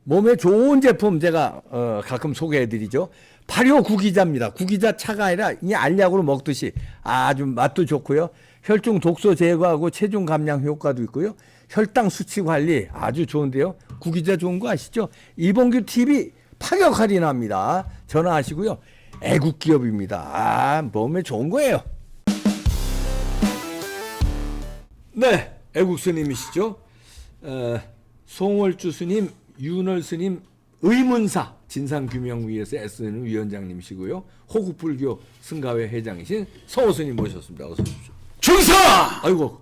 몸에 좋은 제품 제가 가끔 소개해드리죠. 발효 구기자입니다. 구기자 차가 아니라 이 알약으로 먹듯이 아주 맛도 좋고요. 혈중 독소 제거하고 체중 감량 효과도 있고요. 혈당 수치 관리 아주 좋은데요. 구기자 좋은 거 아시죠? 이봉규 TV 파격 할인합니다. 전화하시고요. 애국 기업입니다. 아, 몸에 좋은 거예요. 네, 애국 스님이시죠. 송월주 스님, 윤월 스님 의문사 진상규명위에서 애쓰는 위원장님이시고요. 호국불교 승가회 회장이신 서호 스님 모셨습니다. 어서 오십시오. 중사! 아이고,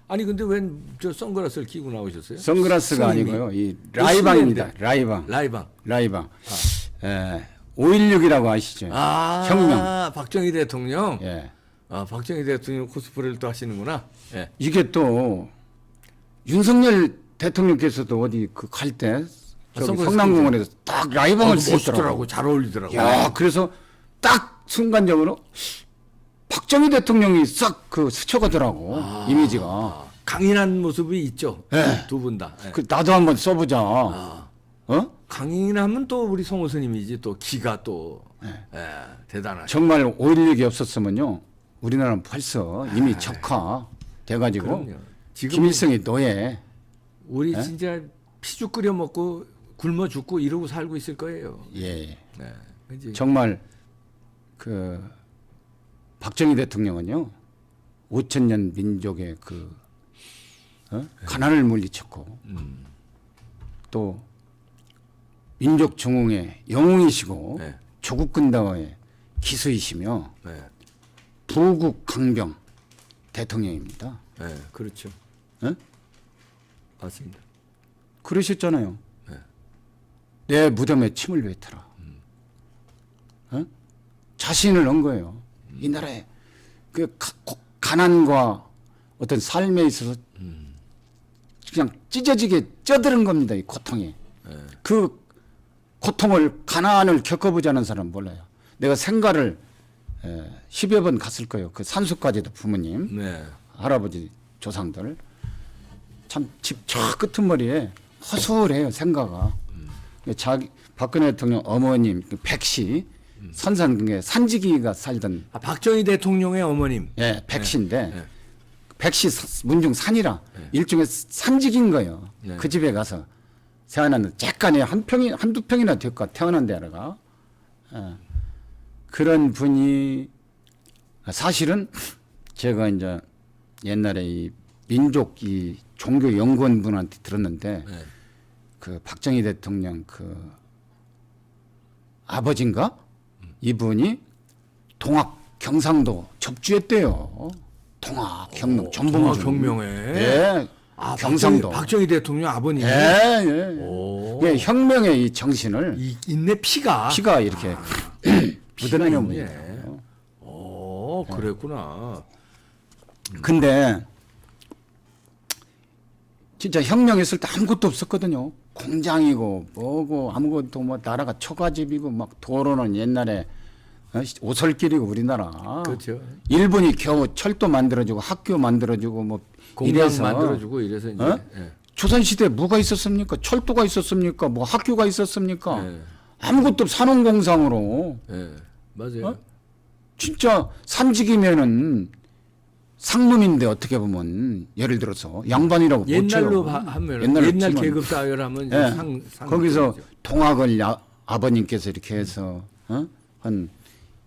아니 근데 웬 저 선글라스를 끼고 나오셨어요? 선글라스가 스님이. 아니고요. 이 라이방입니다. 라이방. 라이방. 라이방. 5.16이라고 아시죠? 아, 혁명. 박정희 대통령. 예. 아, 박정희 대통령 코스프레를 또 하시는구나. 예. 이게 또 윤석열 대통령께서도 어디 그 갈 때 선글라스 성남공원에서 딱 라이방을 쓰더라고. 멋있더라고. 잘 어울리더라고. 야, 그래서 딱 순간적으로 박정희 대통령이 싹 그 스쳐가더라고. 이미지가. 강인한 모습이 있죠. 예. 두 분 다. 예. 그 나도 한번 써보자. 아. 어? 강인하면 또 우리 송호 스님이지 또 기가 또 대단하죠. 정말 5.16이 없었으면요. 우리나라는 벌써 이미 적화 돼가지고 그럼요. 지금 김일성이 노예. 우리 진짜 피죽 끓여 먹고 굶어 죽고 이러고 살고 있을 거예요. 예. 네. 그지? 정말 그 박정희 대통령은요. 5,000년 민족의 그 가난을 물리쳤고 또 민족 중흥의 영웅이시고 네. 조국 근다와의 기수이시며 네. 부국 강병 대통령입니다. 네, 그렇죠. 예? 맞습니다. 그러셨잖아요. 네. 내 무덤에 침을 뱉어라. 어? 자신을 한 거예요. 이 나라에 그 가난과 어떤 삶에 있어서 그냥 찢어지게 쪄드는 겁니다. 이 고통이. 네. 그 고통을 가난을 겪어보지 않은 사람 몰라요. 내가 생가를 10여 번 갔을 거예요. 그 산수까지도 부모님, 네. 할아버지 조상들. 참 집 저 끄트머리에 허술해요. 생가가. 자기 박근혜 대통령 어머님 그 백씨 선산궁에 산지기가 살던 아, 박정희 대통령의 어머님. 백씨인데 네. 백씨 문중 산이라 일종의 산지기인 거예요. 네. 그 집에 가서 태어났는데 쬐깐에 한두 평이나 될까 태어난 데라가 그런 분이 사실은 제가 이제 옛날에 이 민족 이 종교 연구원 분한테 들었는데 네. 그 박정희 대통령 그 아버지인가 이분이 동학 경상도 접주했대요. 동학 경명 전봉준 경명에. 예. 아, 경상도. 박정희 대통령 아버님. 예. 오. 예, 혁명의 이 정신을 있네 피가. 이렇게 피가 묻어내는 있네. 분이에요. 오, 그랬구나. 근데 진짜 혁명했을 때 아무것도 없었거든요. 공장이고 뭐고 아무것도 뭐 나라가 초가집이고 막 도로는 옛날에 오솔길이고 우리나라. 그렇죠. 일본이 겨우 철도 만들어주고 학교 만들어주고 뭐 공장 이래서 만들어주고 이래서 이제. 예. 조선시대에 뭐가 있었습니까? 철도가 있었습니까? 뭐 학교가 있었습니까? 네. 아무것도 없이 산업공상으로. 예. 맞아요. 진짜 산직이면은 상놈인데 어떻게 보면 예를 들어서 양반이라고 못 옛날로 쳐요. 하면 옛날로 옛날 치면. 계급 사회라면 이제 예. 상 거기서 급이죠. 동학을 아버님께서 이렇게 해서 한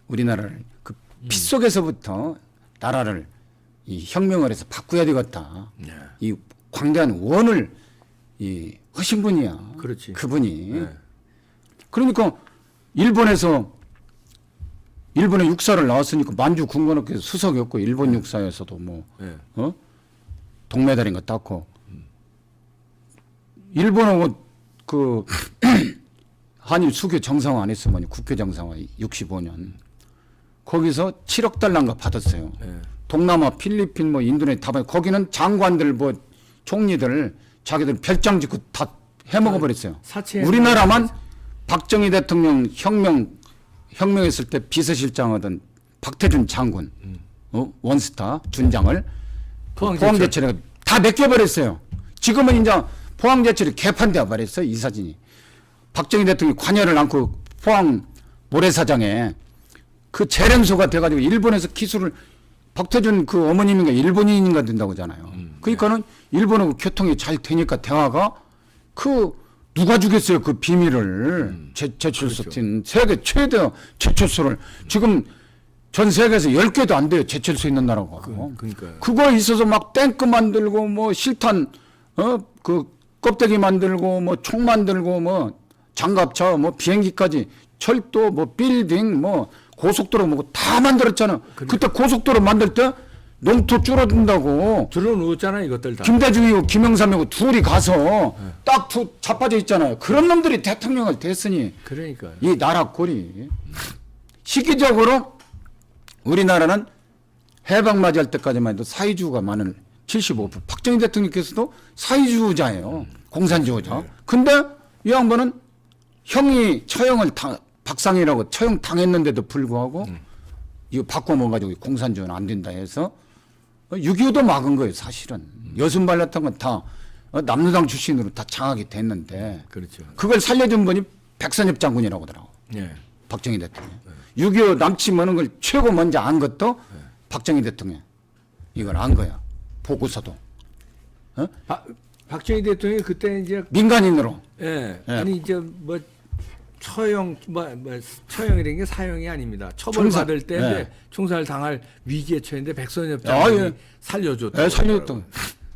우리나라를 그 피 속에서부터 나라를 이 혁명을 해서 바꿔야 되겠다. 네. 이 광대한 원을 이 하신 분이야. 그렇지. 그분이. 네. 그러니까 일본의 육사를 나왔으니까 만주 군관학교에서 수석이었고 일본 육사에서도 뭐 네. 동메달인가 땄고 일본하고 그 한일 수교 정상화 안 했으면 국교 정상화 65년 거기서 7억 달러인가 받았어요. 네. 동남아, 필리핀, 뭐 인도네시아 다 장관들 뭐 총리들 자기들 별장 짓고 다 해먹어 버렸어요. 사채 우리나라만 박정희 대통령 혁명했을 때 비서실장하던 박태준 장군, 원스타 준장을 포항제철에 다 맡겨버렸어요. 지금은 이제 포항제철이 개판되어 버렸어 이 사진이. 박정희 대통령이 관여를 않고 포항 모래사장에 그 재련소가 돼가지고 일본에서 기술을 박태준 그 어머님인가 일본인인가 된다고 하잖아요. 그러니까는 일본하고 교통이 잘 되니까 대화가 그 누가 주겠어요 그 비밀을 제철소 그렇죠. 팀 세계 최대 제철소를 지금 전 세계에서 10개도 안 돼요 제철소 있는 나라가. 그러니까요. 그거 있어서 막 탱크 만들고 뭐 실탄 그 껍데기 만들고 뭐 총 만들고 뭐 장갑차 뭐 비행기까지 철도 뭐 빌딩 뭐 고속도로 뭐 다 만들었잖아. 그때 고속도로 만들 때 농토 줄어든다고 들어놓았잖아 이것들 다. 김대중이고 김영삼이고 둘이 가서 딱 자빠져 있잖아요. 그런 놈들이 대통령을 됐으니 그러니까요. 이 나라 꼴이 시기적으로 우리나라는 해방 맞이할 때까지만 해도 사회주의가 많은 75%. 박정희 대통령께서도 사회주의자예요. 공산주의자. 근데 이 양반은 형이 처형을 박상희라고 처형 당했는데도 불구하고 이거 바꿔먹어가지고 공산주의는 안 된다 해서 6.25도 막은 거예요 사실은. 여순발 같은 건 다 남로당 출신으로 다 장악이 됐는데 그렇죠. 그걸 살려준 분이 백선엽 장군이라고 하더라고. 예. 박정희 대통령. 6.25 남치 머는 걸 최고 먼저 안 것도 박정희 대통령. 이걸 안 거야. 보고서도. 박정희 대통령이 그때 이제 민간인으로. 예. 예. 아니 이제 뭐 처형 처형이라는 게 사형이 아닙니다. 처벌 총살. 받을 때 예. 이제 총살 당할 위기에 처했는데 백선엽 아, 장군이 예. 살려줬다. 예, 살려줬다.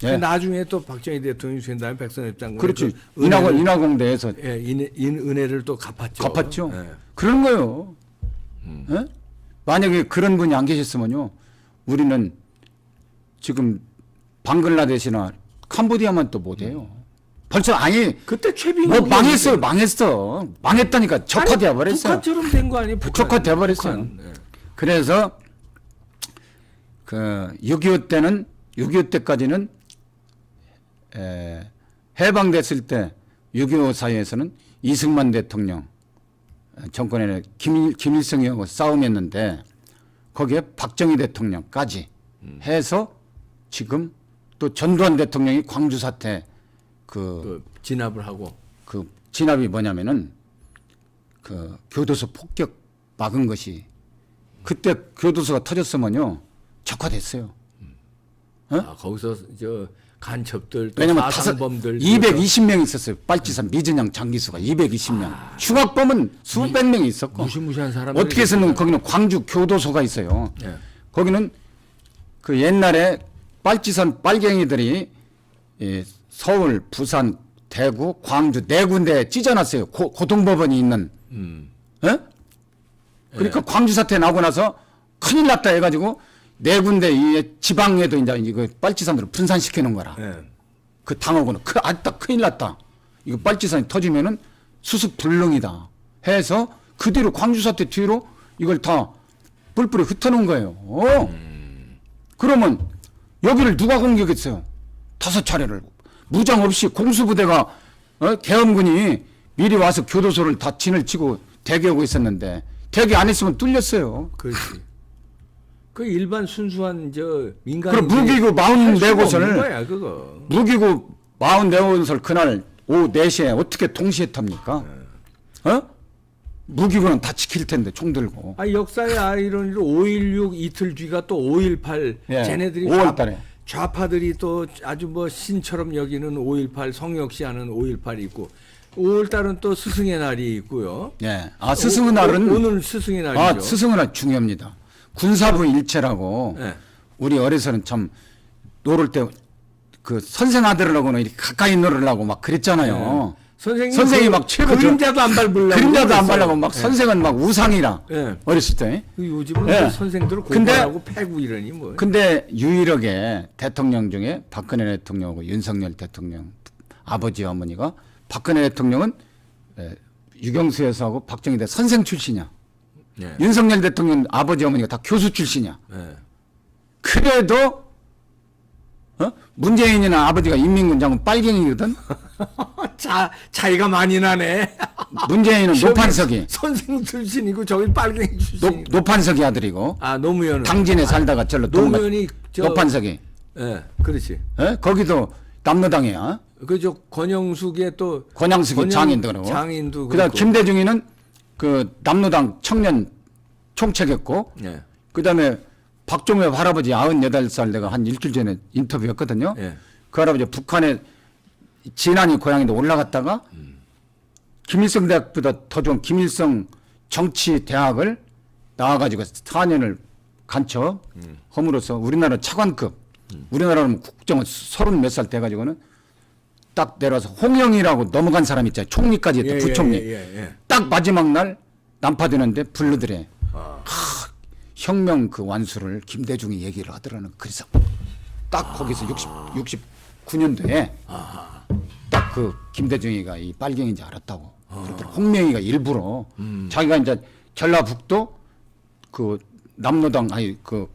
예. 나중에 또 박정희 대통령이 된 다음에 백선엽 장군이 그렇지. 그 은혜를, 인하공대에서 예, 은혜를 또 갚았죠. 갚았죠. 예. 그런 거요. 예? 만약에 그런 분이 안 계셨으면요, 우리는 지금 방글라데시나 캄보디아만 또 못해요. 벌써 아니 그때 최빈 뭐 망했어. 망했다니까 적화돼 버렸어요. 북한처럼 된 거 아니에요? 적화돼 버렸어요. 북한. 예. 그래서 그 6.25 때까지는 해방됐을 때 6.25 사이에서는 이승만 대통령 정권에는 김일성이하고 싸움했는데 거기에 박정희 대통령까지 해서 지금 또 전두환 대통령이 광주 사태 그 진압을 하고 그 진압이 뭐냐면은 그 교도소 폭격 막은 것이 그때 교도소가 터졌으면요 적화됐어요. 거기서 저 간첩들 또 왜냐면 사상범들 220명 있었어요. 빨치산 미진양 장기수가 220명. 흉악범은 수백 명이 있었고. 무시무시한 사람 어떻게 해서는 거기는 광주 교도소가 있어요. 예. 거기는 그 옛날에 빨치산 빨갱이들이 서울, 부산, 대구, 광주 네 군데에 찢어놨어요. 고등법원이 있는. 예? 그러니까 광주 사태 나고 나서 큰일 났다 해가지고 네 군데 이 지방에도 이제 이거 빨치산으로 분산시켜 놓은 거라. 예. 그 당하고는 아따 큰일 났다. 이거 빨치산이 터지면은 수습 불능이다. 해서 그 뒤로 광주 사태 뒤로 이걸 다 뿔뿔이 흩어놓은 거예요. 그러면 여기를 누가 공격했어요? 5차례를 무장 없이 공수부대가 계엄군이 미리 와서 교도소를 다 진을 치고 대기하고 있었는데 대기 안 했으면 뚫렸어요. 그렇지. 그 일반 순수한 저 민간 그럼 무기고 44곳을 거야 그거. 무기고 44곳을 그날 오후 4시에 어떻게 동시에 탑니까? 무기고는 다 지킬 텐데 총 들고. 아 역사의 아이러니로 5.16 이틀 뒤가 또 5.18 예, 쟤네들이 5월 달에. 좌파들이 또 아주 뭐 신처럼 여기는 5.18 성역시하는 5.18이 있고 5월 달은 또 스승의 날이 있고요. 예. 아 스승의 날은 오늘 스승의 날이죠. 아 스승의 날 중요합니다. 군사부 일체라고 예. 우리 어려서는 참 놀을 때 그 선생 아들하고는 이렇게 가까이 놀으려고 막 그랬잖아요. 선생이 막 최고 그림자도 안 밟으려고 그림자도 안 그랬어요. 밟으려고 막 예. 선생은 막 우상이라 예. 어렸을 때. 그 요즘은 예. 그 선생들을 근데- 고발하고 패고 이러니 뭐. 근데 유일하게 대통령 중에 박근혜 대통령하고 윤석열 대통령 아버지 어머니가 박근혜 대통령은 유경수 여사하고 박정희 대 선생 출신이야. 예. 윤석열 대통령 아버지 어머니가 다 교수 출신이야. 예. 그래도 문재인이나 아버지가 인민군 장군 빨갱이거든. 차이가 많이 나네. 문재인은 저기 노판석이 선생 출신이고 저기 빨갱이 출신이고. 노판석이 아들이고 아 노무현은 당진에 살다가 절로 노무현이 저 노판석이 예, 그렇지. 거기도 남로당이야. 그저 권영숙의 또 권양숙이 장인도 그러고. 장인도 그다음 그렇고. 김대중이는 그 남로당 청년 총책했고. 예. 그다음에 박종엽 할아버지 98살 내가 한 일주일 전에 인터뷰했거든요. 예. 그 할아버지 북한에 진안이 고향인데 올라갔다가 김일성 대학보다 더 좋은 김일성 정치대학을 나와가지고 4년을 간첩 험으로써 우리나라 차관급 우리나라는 국정은 30 몇 살 돼가지고는 딱 내려와서 홍영이라고 넘어간 사람 있잖아요. 총리까지 했던 부총리. 예. 딱 마지막 날 난파되는데 불러들여. 혁명 그 완수를 김대중이 얘기를 하더라는. 그래서 딱 거기서 69년도에 딱 그 김대중이가 이 빨갱이인지 알았다고. 그러더라고. 홍명이가 일부러 자기가 이제 전라북도 그 남로당 아니 그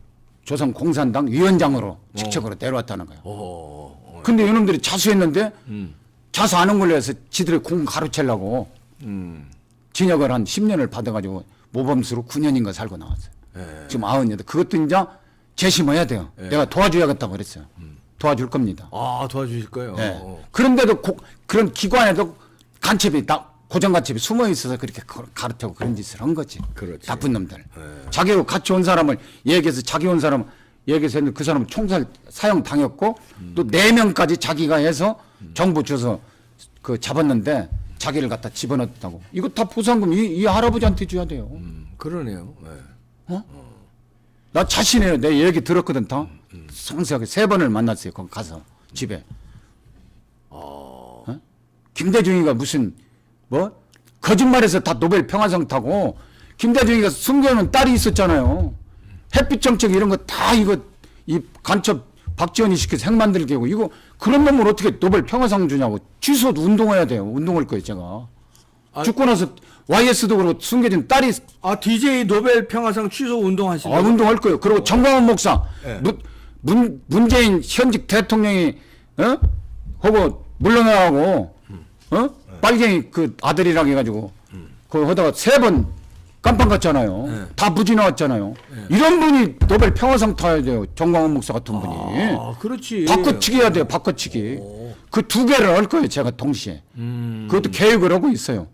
조선공산당 위원장으로 직책으로 내려왔다는 거예요. 근데 이놈들이 자수했는데 자수 안 한 걸로 해서 지들이 공 가로채려고 징역을 한 10년을 받아가지고 모범수로 9년인가 살고 나왔어요. 지금 98. 그것도 이제 재심해야 돼요. 내가 도와줘야겠다고 그랬어요. 도와줄 겁니다. 아, 도와주실 거예요. 네. 그런데도 그런 기관에도 간첩이 고정 간첩이 숨어 있어서 그렇게 가르치고 그런 짓을 한 거지. 그렇지. 나쁜 놈들. 자기하고 같이 온 사람을 얘기해서 자기 온 사람 얘기해서 했는데 그 사람은 총살 사형 당했고 또 4명까지 자기가 해서 정부 줘서 그 잡았는데 자기를 갖다 집어넣었다고. 이거 다 보상금 이 할아버지한테 줘야 돼요. 그러네요. 예. 나 자신해요. 내 얘기 들었거든 다. 상세하게 3번을 만났어요. 거기 가서 집에. 김대중이가 무슨 뭐 거짓말해서 다 노벨 평화상 타고 김대중이가 숨겨놓은 딸이 있었잖아요. 햇빛 정책 이런 거 다 이거 이 간첩 박지원이 시켜서 핵 만들게 하고 이거 그런 놈을 어떻게 노벨 평화상 주냐고. 취소도 운동해야 돼요. 운동할 거예요 제가. 죽고 나서 YS도 그러고 숨겨진 딸이 DJ 노벨 평화상 취소 운동하시는 운동할 거예요. 그리고 정광훈 목사 네. 문재인 현직 대통령이 하고 물러나고 빨갱이 그 아들이라고 해가지고 그거 하다가 3번 깜빵 갔잖아요. 다 무지 나왔잖아요. 이런 분이 노벨 평화상 타야 돼요. 정광훈 목사 같은 분이. 그렇지. 바꿔치기 해야 돼요. 바꿔치기. 그 2개를 할 거예요. 제가 동시에. 그것도 계획을 하고 있어요.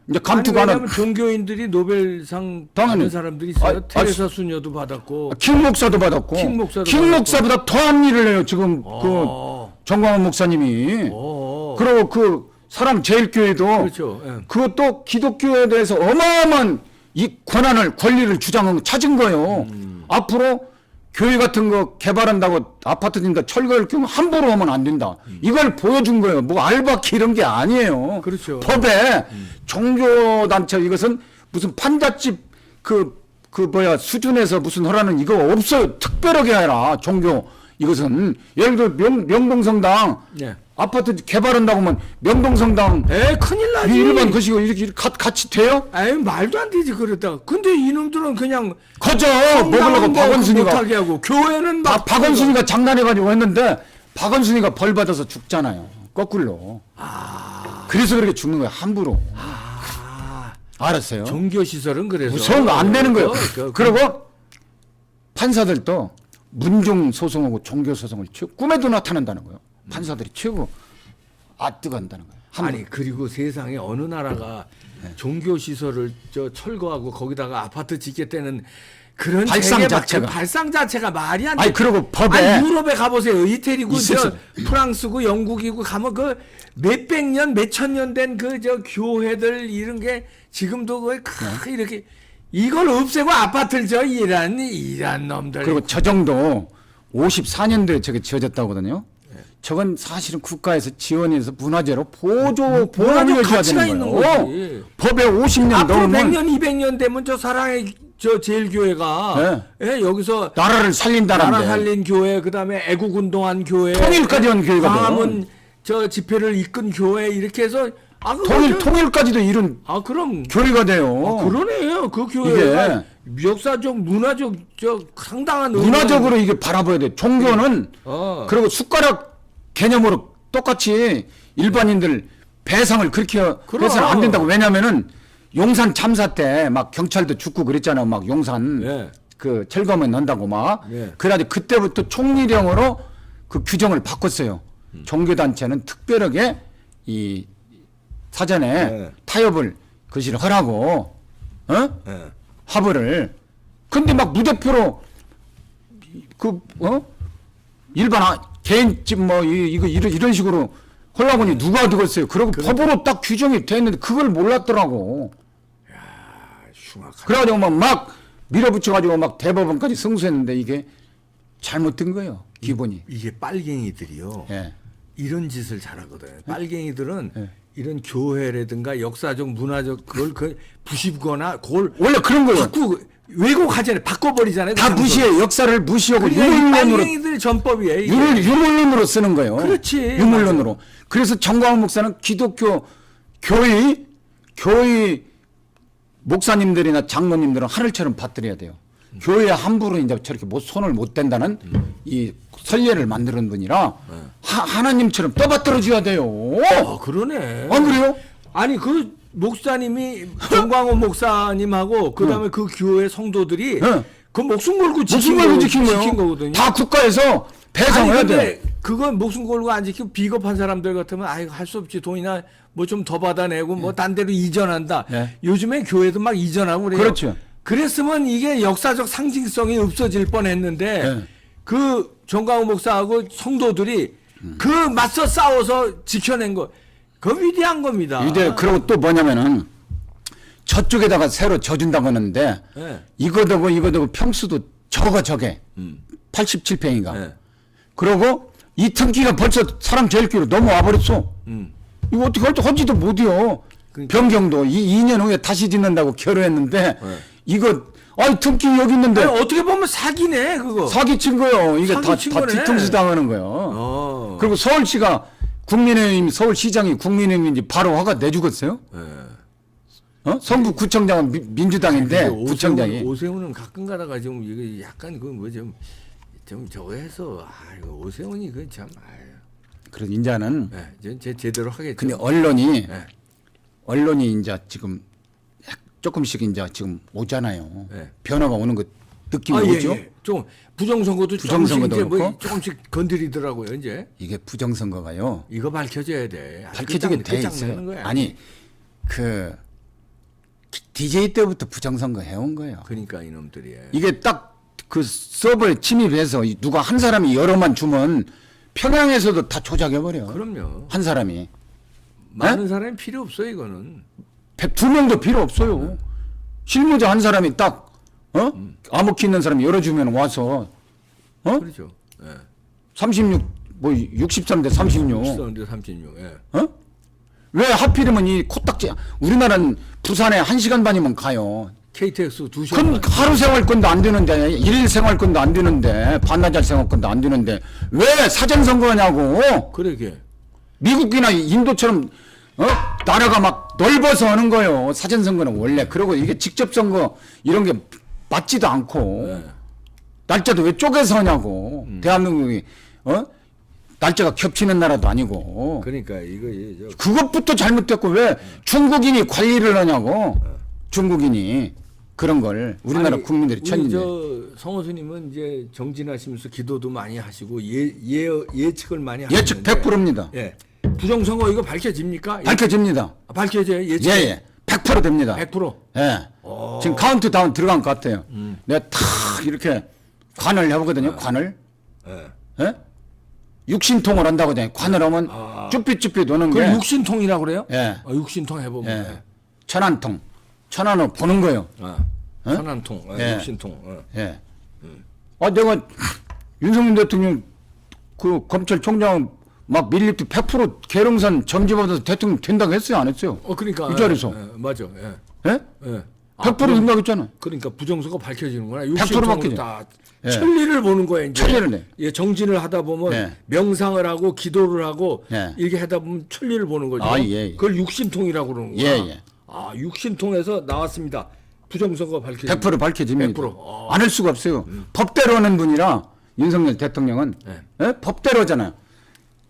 이제 감투가 하나. 왜냐면 종교인들이 노벨상 당연히. 받은 사람들이 있어요. 아, 테레사 수녀도 받았고. 킹 목사도 받았고. 킹 목사도 킹 목사보다 더한 일을 해요. 지금 그 정광훈 목사님이. 그리고 그 사랑제일교회도 그렇죠. 예. 그것도 기독교에 대해서 어마어마한 이 권리를 주장하고 찾은 거예요. 앞으로 교회 같은 거 개발한다고 아파트 짓는다 철거할 경우 함부로 하면 안 된다. 이걸 보여준 거예요. 뭐 알바키 이런 게 아니에요. 그렇죠. 법에 종교단체 이것은 무슨 판잣집 수준에서 무슨 하라는 이거 없어요. 특별하게 해라. 종교 이것은 예를 들어 명동성당 예. 아파트 개발한다고 하면 명동성당 큰일 나지. 일반 것이고 이렇게 같이 돼요? 아유, 말도 안 되지 그랬다가. 근데 이놈들은 그냥 거저 먹으려고 박원순이가 못하게 하고 교회는 막 박원순이가 장난해가지고 했는데 박원순이가 벌 받아서 죽잖아요. 거꾸로. 그래서 그렇게 죽는 거야 함부로. 알았어요. 종교 시설은 그래서 무서운 거 안 되는 거예요. 그 그리고 판사들도 문종 소송하고 종교 소송을 꿈에도 나타난다는 거예요. 판사들이 최고 뜨거운다는 거예요. 아니 그리고 세상에 어느 나라가 종교 시설을 철거하고 거기다가 아파트 짓겠다는 그런 발상 자체가. 발상 자체가 말이 안 돼. 아니 그리고 법에 아니, 유럽에 가보세요. 이태리고 있었어. 프랑스고 영국이고 가면 그 몇백 년, 몇천 년 된 그 교회들 이런 게 지금도 이렇게 이걸 없애고 아파트를 이란 놈들. 그리고 저 정도 54년도에 저게 지어졌다고 하거든요. 저건 사실은 국가에서 지원해서 문화재로 보호를 해줘야 가치가 되는 있는 거예요. 거지. 법에 50년 앞으로 넘으면 100년, 200년 되면 저 사랑의 제일교회가 여기서 나라를 살린다는데. 나라 살린 교회, 그다음에 애국 운동한 교회, 통일까지 한 교회가 돼요. 광화문 집회를 이끈 교회 이렇게 해서 통일까지도 이룬 그럼 교회가 돼요. 그러네요. 그 교회가 역사적, 문화적 상당한 문화적으로 이게 바라봐야 돼. 종교는 그리고 숟가락 개념으로 똑같이 일반인들 배상을 그렇게 해서는 안 된다고. 왜냐면은 용산 참사 때 막 경찰도 죽고 그랬잖아요. 막 용산 그 철거만 한다고 막. 그래가지고 그때부터 총리령으로 그 규정을 바꿨어요. 종교단체는 특별하게 이 사전에 네. 타협을 그것을 하라고 예. 합의를. 근데 막 무대표로 일반 개인집 뭐 이거 이런 식으로 하려고 하니 누가 들었어요. 그리고 법으로 딱 규정이 돼 있는데 그걸 몰랐더라고. 흉악하다. 그래가지고 막 밀어붙여가지고 막 대법원까지 승소했는데 이게 잘못된 거예요. 기본이. 이게 빨갱이들이요. 예. 이런 짓을 잘하거든. 빨갱이들은 이런 교회라든가 역사적, 문화적 그걸 부수거나 그걸 원래 그런 거예요. 왜곡하잖아요. 바꿔버리잖아요. 다 그 무시해. 역사를 무시하고 그러니까 이 유물론으로 빨갱이들의 전법이에요. 이게. 유물론으로 쓰는 거예요. 그렇지. 유물론으로. 그래서 정광훈 목사는 기독교 교회 목사님들이나 장로님들은 하늘처럼 받들어야 돼요. 교회에 함부로 이제 저렇게 손을 못 댄다는 이 선례를 만드는 분이라 하나님처럼 떠받들어 줘야 돼요. 그러네. 안 그래요? 아니 그 목사님이 정광훈 목사님하고 그다음에 그 교회 성도들이 네. 그 목숨 걸고 목숨 걸고 지킨 거예요. 거거든요. 다 국가에서 배상해야 아니, 돼. 근데 그건 목숨 걸고 안 지키고 비겁한 사람들 같으면 아이고 할 수 없지 돈이나 뭐 좀 더 받아내고 뭐 딴 데로 이전한다. 네. 요즘에 교회도 막 이전하고 그래요. 그렇죠. 그랬으면 이게 역사적 상징성이 없어질 뻔했는데 네. 그 정광훈 목사하고 성도들이 그 맞서 싸워서 지켜낸 거. 그 위대한 겁니다. 그리고 또 뭐냐면은 저쪽에다가 새로 져준다고 하는데 네. 이거도 평수도 저게 87평인가. 네. 그러고 이 틈기가 벌써 사람 제일 길로 넘어와 버렸어. 이거 어떻게 할지 하지도 못해요. 그러니까. 변경도 2년 후에 다시 짓는다고 결의했는데 네. 이거 틈기 여기 있는데 아니, 어떻게 보면 사기네 그거. 사기친 거예요. 이게 다 사기친 거네. 뒤통수 당하는 거예요. 어. 그리고 서울시가 서울시장이 국민의힘인지 바로 화가 내주겠어요? 성북구청장은 민주당인데 근데 구청장이 오세훈은 가끔 가다가 좀 이거 약간 그 뭐 좀 저거 해서 이거 오세훈이 그 참 그래서 인자는 제대로 하겠죠. 근데 언론이 네. 이제 지금 조금씩 이제 지금 오잖아요. 네. 변화가 오는 거 느낌이 오죠. 예. 좀 부정선거도 부정선거도 조금씩, 그렇고. 조금씩 건드리더라고요 이제. 이게 부정선거가요. 이거 밝혀져야 돼. 밝혀지게 돼 있어요. 거야. 아니 그 DJ 때부터 부정선거 해온 거예요. 그러니까 이놈들이. 이게 딱 그 서버에 침입해서 누가 한 사람이 여러만 주면 평양에서도 다 조작해버려. 그럼요. 한 사람이. 많은 사람이 필요 없어요 이거는. 2명도 필요 없어요. 실무자 한 사람이 딱 암흑기 있는 사람이 열어주면 와서 그렇죠. 예. 36 뭐 63대 36. 13대 36. 예. 왜 하필이면 이 코딱지 우리나라는 부산에 1시간 반이면 가요. KTX 2시간. 그럼 하루 생활권도 안 되는데 일일 생활권도 안 되는데 반나절 생활권도 안 되는데 왜 사전 선거하냐고. 그러게. 미국이나 인도처럼 나라가 막 넓어서 하는 거예요. 사전 선거는 원래. 그리고 이게 직접 선거 이런 게 맞지도 않고 날짜도 왜 쪼개서 하냐고. 대한민국이 날짜가 겹치는 나라도 아니고. 그러니까 이거 그것부터 잘못됐고 왜 중국인이 관리를 하냐고. 중국인이 그런 걸 우리나라 아니, 국민들이 천인데. 성호수님은 이제 정진하시면서 기도도 많이 하시고 예측을 많이 하시는데. 예측 100%입니다. 예. 부정선거 이거 밝혀집니까? 밝혀집니다. 밝혀져요. 예측. 예. 100% 됩니다. 100%. 예. 지금 카운트다운 들어간 것 같아요. 내가 탁 이렇게 관을 해보거든요. 관을. 예. 예? 육신통을 한다고 하잖아요. 관을 하면 쭈삣쭈삣 오는 그걸 게. 육신통이라고 그래요? 예. 육신통 해보면. 예. 천안통. 천안을 보는 거예요. 천안통. 예. 육신통. 예. 내가 윤석열 대통령 그 검찰총장 막 밀립도 100% 계룡산 점집받아서 대통령 된다고 했어요? 안 했어요? 그러니까. 이 자리에서. 맞아. 예. 예? 예. 100% 된다고 했잖아. 그러니까 부정선거 밝혀지는구나. 100% 육신통으로 밝혀져. 다 예. 천리를 보는 거예요. 이제. 천리를 내. 예, 정진을 하다 보면 예. 명상을 하고 기도를 하고 예. 이렇게 하다 보면 천리를 보는 거죠. 예. 그걸 육신통이라고 그러는구나. 예. 육신통에서 나왔습니다. 부정선거 밝혀지. 100% 밝혀집니다. 100%. 안 할 수가 없어요. 법대로 하는 분이라 윤석열 대통령은 예? 법대로잖아요.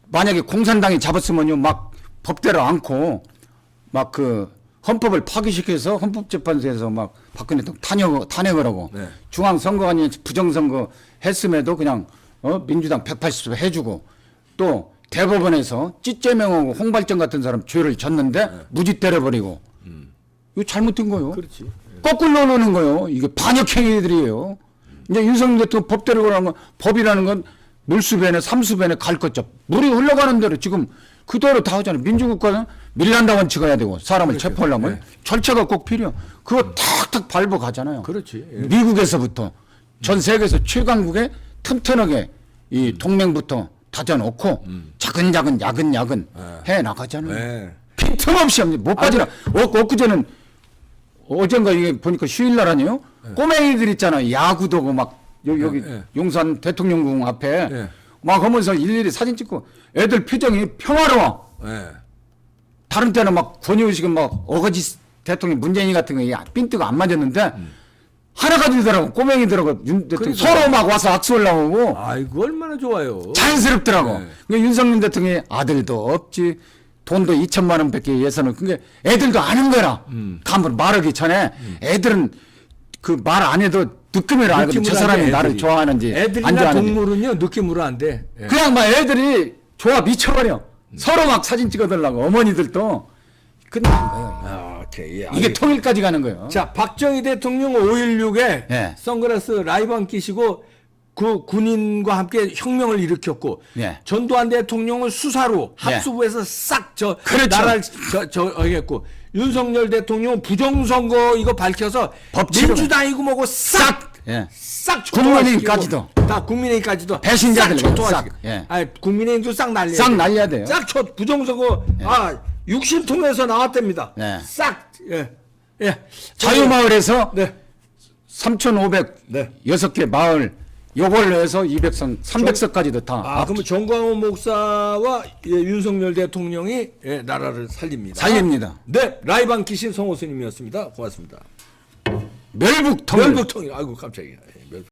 만약에 공산당이 잡았으면요 막 법대로 않고 막 그 헌법을 파기시켜서 헌법재판소에서 막 박근혜 대통령 탄핵을 하고 네. 중앙선거관위 부정선거 했음에도 그냥 민주당 180석 해주고 또 대법원에서 찌째명하고 홍발정 같은 사람 죄를 졌는데 무지 때려버리고 이거 잘못된 거예요. 그렇지. 거꾸로 노는 거예요. 이게 반역행위들이에요. 이제 윤석열 대통령 법대로 그러는 건 법이라는 건 물수배네 삼수배네 갈 것죠. 물이 흘러가는 대로 지금 그대로 다 하잖아요. 민주국가는 밀란다 원칙 해야 되고 사람을 체포하려면 절차가 꼭 필요해요. 그거 탁탁 밟아 가잖아요. 그렇지. 예. 미국에서부터 전 세계에서 최강국의 튼튼하게 이 동맹부터 다져놓고 차근차근 야근야근 해 나가잖아요. 예. 빈틈없이 못 빠지나. 엊그제는 어젠가 이게 보니까 휴일날 아니에요? 꼬맹이들 있잖아요. 야구도고 막 여기 용산 대통령궁 앞에 예. 막 하면서 일일이 사진 찍고 애들 표정이 평화로워. 예. 다른 때는 막 권위의식은 막 어거지 대통령 문재인 같은 거 핀트가 안 맞았는데 하나가 들더라고. 꼬맹이들하고 윤 대통령 그러니까. 서로 막 와서 악수하려고 아이고 얼마나 좋아요. 자연스럽더라고. 네. 그러니까 윤석열 대통령이 아들도 없지, 돈도 2천만 원밖에 예산을. 그게 애들도 아는 거라. 간부로 말하기 전에 애들은 그 말 안 해도 느낌으로 알거든. 저 사람이 애들이. 나를 좋아하는지 안 애들이나 좋아하는지. 동물은요 느낌으로 안 돼. 예. 그냥 막 애들이 좋아 미쳐버려. 서로 막 사진 찍어달라고 어머니들도 끝난 거예요. 아, 오케이. 예, 이게 통일까지 가는 거예요. 자, 박정희 대통령 5.16에 예. 선글라스 라이번 끼시고 그 군인과 함께 혁명을 일으켰고 예. 전두환 대통령을 수사로 예. 합수부에서 싹 저 그렇죠. 나라를 하겠고 윤석열 대통령은 부정선거 이거 밝혀서 법치로 민주당이고 뭐고 싹 예. 싹 국민의힘까지도. 다 국민의힘까지도 배신자들 싹 초토화시키고. 싹, 예. 아니 국민의힘도 싹 날려야 싹 돼요. 날려야 돼요. 싹 부정선거 육신통에서 나왔답니다. 예. 싹 예. 자유마을에서 네. 3,506개 마을 요걸로 해서 200석, 300석까지도 다 그러면 정광훈 목사와 윤석열 대통령이 나라를 살립니다. 살립니다. 네, 라이방 기신 성호 스님이었습니다. 고맙습니다. 멸북통일. 멸북통일. 아이고 깜짝이야. 멸북.